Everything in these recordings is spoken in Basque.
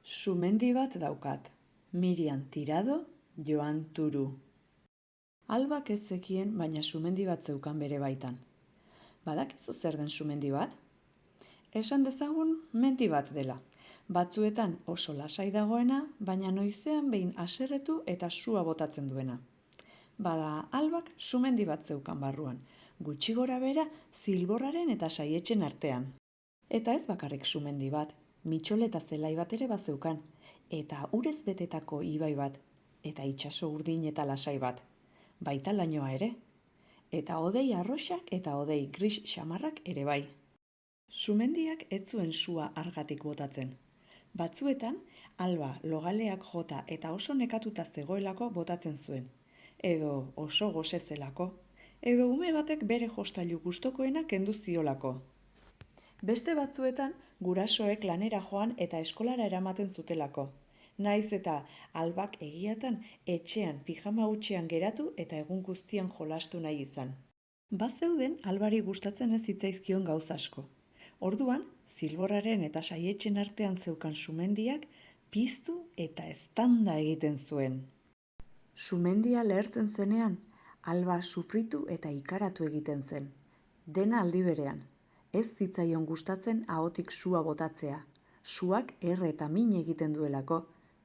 Sumendi bat daukat, Miriam Tirado, Joan Turu. Albak ez zekien, baina sumendi bat zeukan bere baitan. Badakizu zer den sumendi bat? Esan dezagun mendi bat dela. Batzuetan oso lasai dagoena, baina noizean behin haserretu eta sua botatzen duena. Bada albak sumendi bat zeukan barruan, gutxi gora bera zilborraren eta saietxen artean. Eta ez bakarrik sumendi bat, mitxoleta zelai bat ere bazeukan, eta urez betetako ibai bat, eta itsaso urdin eta lasai bat, baita lainoa ere, eta hodei arroxak eta hodei gris xamarrak ere bai. Sumendiak ez zuen sua argatik botatzen. Batzuetan, alba logaleak jota eta oso nekatuta zegoelako botatzen zuen, edo oso gose zelako, edo ume batek bere jostailu gustokoena kendu ziolako. Beste batzuetan, gurasoek lanera joan eta eskolara eramaten zutelako. Naiz eta albak egiatan etxean pijama hutsean geratu eta egun guztian jolastu nahi izan. Bazeuden albari gustatzen ez zitzaizkion gauza asko. Orduan, zilborraren eta saietxen artean zeukan sumendiak piztu eta eztanda egiten zuen. Sumendia lehertzen zenean, alba sufritu eta ikaratu egiten zen. Dena aldi berean. Ez zitzaion gustatzen ahotik sua botatzea. Suak erre eta min egiten duelako,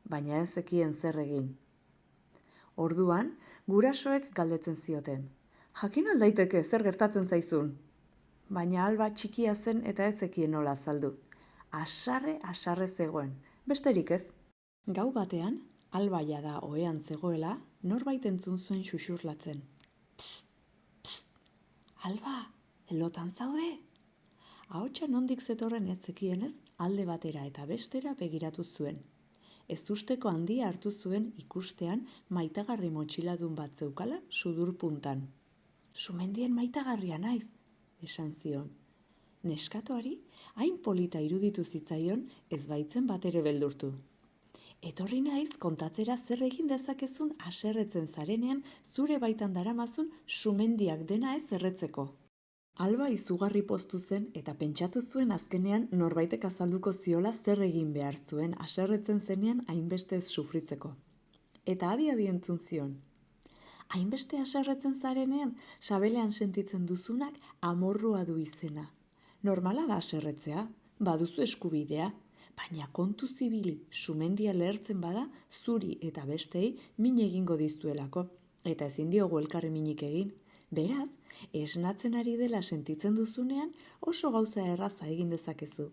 baina ez zekien zer egin. Orduan, gurasoek galdetzen zioten. Jakin aldaiteke zer gertatzen zaizun? Baina alba txikia zen eta ez zekien nola azaldu. Asarre zegoen, besterik ez. Gau batean, alba jada ohean zegoela, norbait entzun zuen xuxurlatzen. Psst, psst, alba, elotan zaude? Ahotsa nondik zetorren ez zekienez, alde batera eta bestera begiratu zuen. Ezusteko handia hartu zuen ikustean maitagarri motxiladun bat zeukala sudur puntan. Sumendien maitagarria naiz, esan zion. Neskatoari hain polita iruditu zitzaion ez baitzen batere beldurtu. Etorri naiz kontatzera zer egin dezakezun haserretzen zarenean zure baitan daramazun sumendiak dena ez erretzeko. Alba izugarri poztu zen eta pentsatu zuen azkenean norbaitek azalduko ziola zer egin behar zuen haserretzen zenean hainbeste ez sufritzeko. Eta adi entzun zion. Hainbeste haserretzen zarenean, sabelean sentitzen duzunak amorrua du izena. Normala da haserretzea, baduzu eskubidea, baina kontu zibili sumendia lehertzen bada zuri eta bestei min egingo dizuelako, eta ezin diogu elkarri minik egin. Beraz, esnatzen ari dela sentitzen duzunean oso gauza erraza egin dezakezu.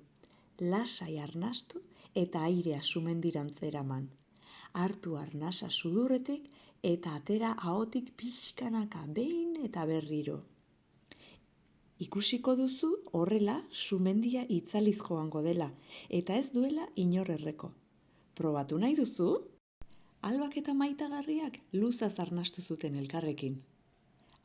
Lasai arnastu eta airea sumendirantz eraman. Hartu arnasa sudurretik eta atera ahotik pixkanaka behin eta berriro. Ikusiko duzu horrela sumendia itzaliz joango dela eta ez duela inor erreko. Probatu nahi duzu? Albak eta maitagarriak luzaz arnastu zuten elkarrekin.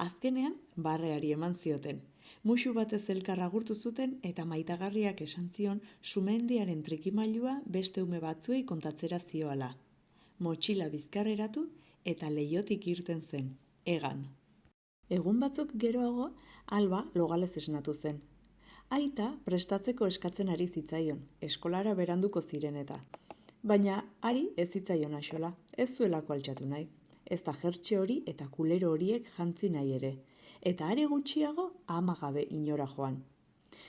Azkenean, barreari eman zioten. Muxu batez elkar agurtu zuten eta maitagarriak esan zion sumendiaren trikimailua beste ume batzuei kontatzera zioala. Motxila bizkarreratu eta leihotik irten zen, hegan. Egun batzuk geroago, alba logalez esnatu zen. Aita prestatzeko eskatzen ari zitzaion, eskolara beranduko ziren eta. Baina ari ez zitzaion axola, ez zuelako altxatu nahi. Ez da jertxe hori eta kulero horiek jantzi nahi ere, eta are gutxiago amagabe inora joan.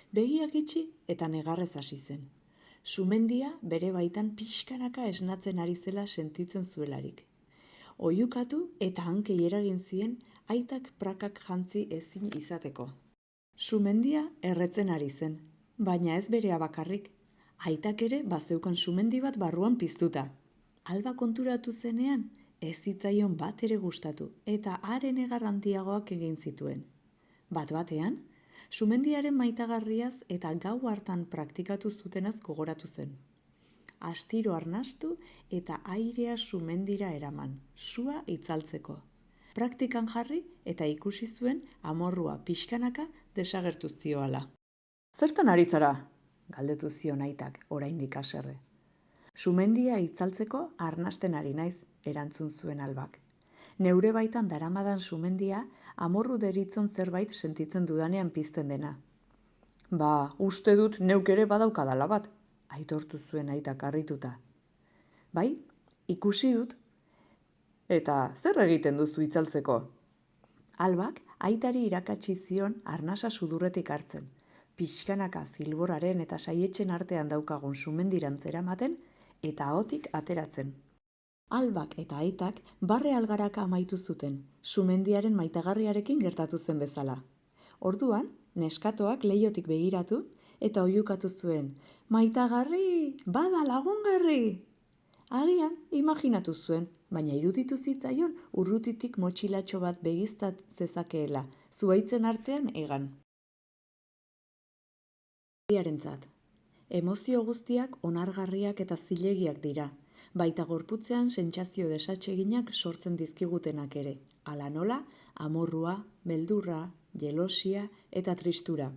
Begiak itxi eta negarrez hasi zen. Sumendia bere baitan pixkanaka esnatzen ari zela sentitzen zuelarik. Oihukatu eta hankei eragin zien aitak prakak jantzi ezin izateko. Sumendia erretzen ari zen, baina ez berea bakarrik. Aitak ere bazeukan sumendi bat barruan piztuta. Alba konturatu zenean, ez zitzaion bat ere gustatu eta haren egar handiagoak egin zituen. Bat-batean, sumendiaren maitagarriaz eta gau hartan praktikatu zutenaz gogoratu zen. Astiro arnastu eta airea sumendira eraman, sua itzaltzeko. Praktikan jarri eta ikusi zuen amorrua pixkanaka desagertu zioala. Zertan ari zara? Galdetu zion aitak, oraindik haserre. Sumendia itzaltzeko arnasten ari naiz, erantzun zuen albak. Neure baitan daramadan sumendia amorru deritzon zerbait sentitzen dudanean pizten dena. Ba, uste dut neuk ere badaukadala bat, aitortu zuen aitak harrituta. Bai, ikusi dut. Eta zer egiten duzu itzaltzeko? Albak aitari irakatsi zion arnasa sudurretik hartzen, pixkanaka zilborraren eta saietxen artean daukagun sumendirantz eramaten eta ahotik ateratzen. Albak eta aitak barre algaraka amaitu zuten, sumendiaren maitagarriarekin gertatu zen bezala. Orduan, neskatoak leihotik begiratu eta oihukatu zuen, maitagarri, bada lagungarri! Agian, imaginatu zuen, baina iruditu zitzaion urrutitik motxilatxo bat begiztat zezakeela, zuhaitzen artean hegan. Emozio guztiak onargarriak eta zilegiak dira, baita gorputzean sentsazio desatseginak sortzen dizkigutenak ere, hala nola, amorrua, beldurra, jelosia eta tristura.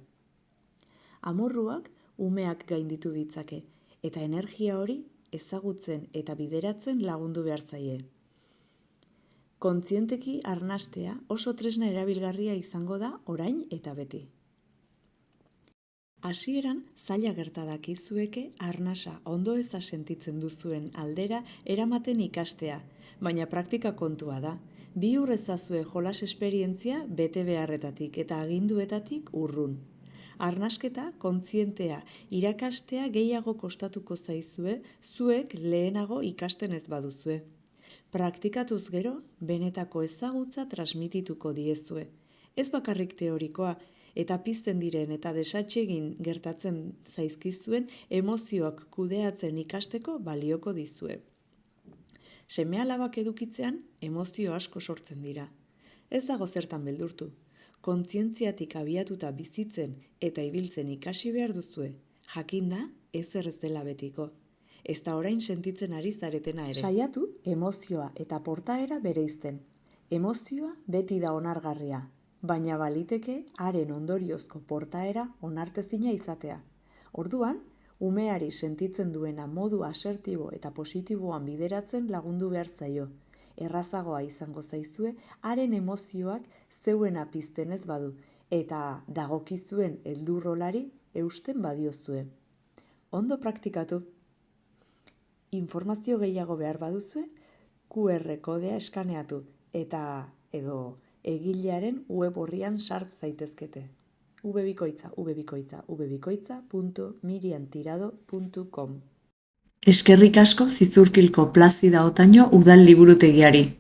Amorruak umeak gainditu ditzake, eta energia hori ezagutzen eta bideratzen lagundu behar zaie. Kontzienteki arnastea oso tresna erabilgarria izango da orain eta beti. Hasieran zaila gerta dakizueke arnasa ondo eza sentitzen duzuen aldera eramaten ikastea, baina praktika kontua da. Bihur ezazue jolas esperientzia bete beharretatik eta aginduetatik urrun. Arnasketa kontzientea irakastea gehiago kostatuko zaizue zuek lehenago ikasten ez baduzue. Praktikatuz gero, benetako ezagutza transmitituko diezue. Ez bakarrik teorikoa, eta pizten diren eta desatsegin gertatzen zaizkizuen emozioak kudeatzen ikasteko balioko dizue. Seme-alabak edukitzean emozio asko sortzen dira. Ez dago zertan beldurtu. Kontzientziatik abiatuta bizitzen eta ibiltzen ikasi behar duzue, jakinda ezer ez dela betiko. Ez da orain sentitzen ari zaretena ere. Saiatu emozioa eta portaera bereizten. Emozioa beti da onargarria, baina baliteke haren ondoriozko portaera onartezina izatea. Orduan, umeari sentitzen duena modu asertibo eta positiboan bideratzen lagundu behar zaio. Errazagoa izango zaizue haren emozioak zeuena pizten ez badu, eta dagokizuen heldurrolari eusten badiozue. Ondo praktikatu. Informazio gehiago behar baduzue, QR kodea eskaneatu eta edo egilearen web orrian sart zaitezkete. www.miriantirado.com. Eskerrik asko Zizurkilko Plazida Otaño udal liburutegiari.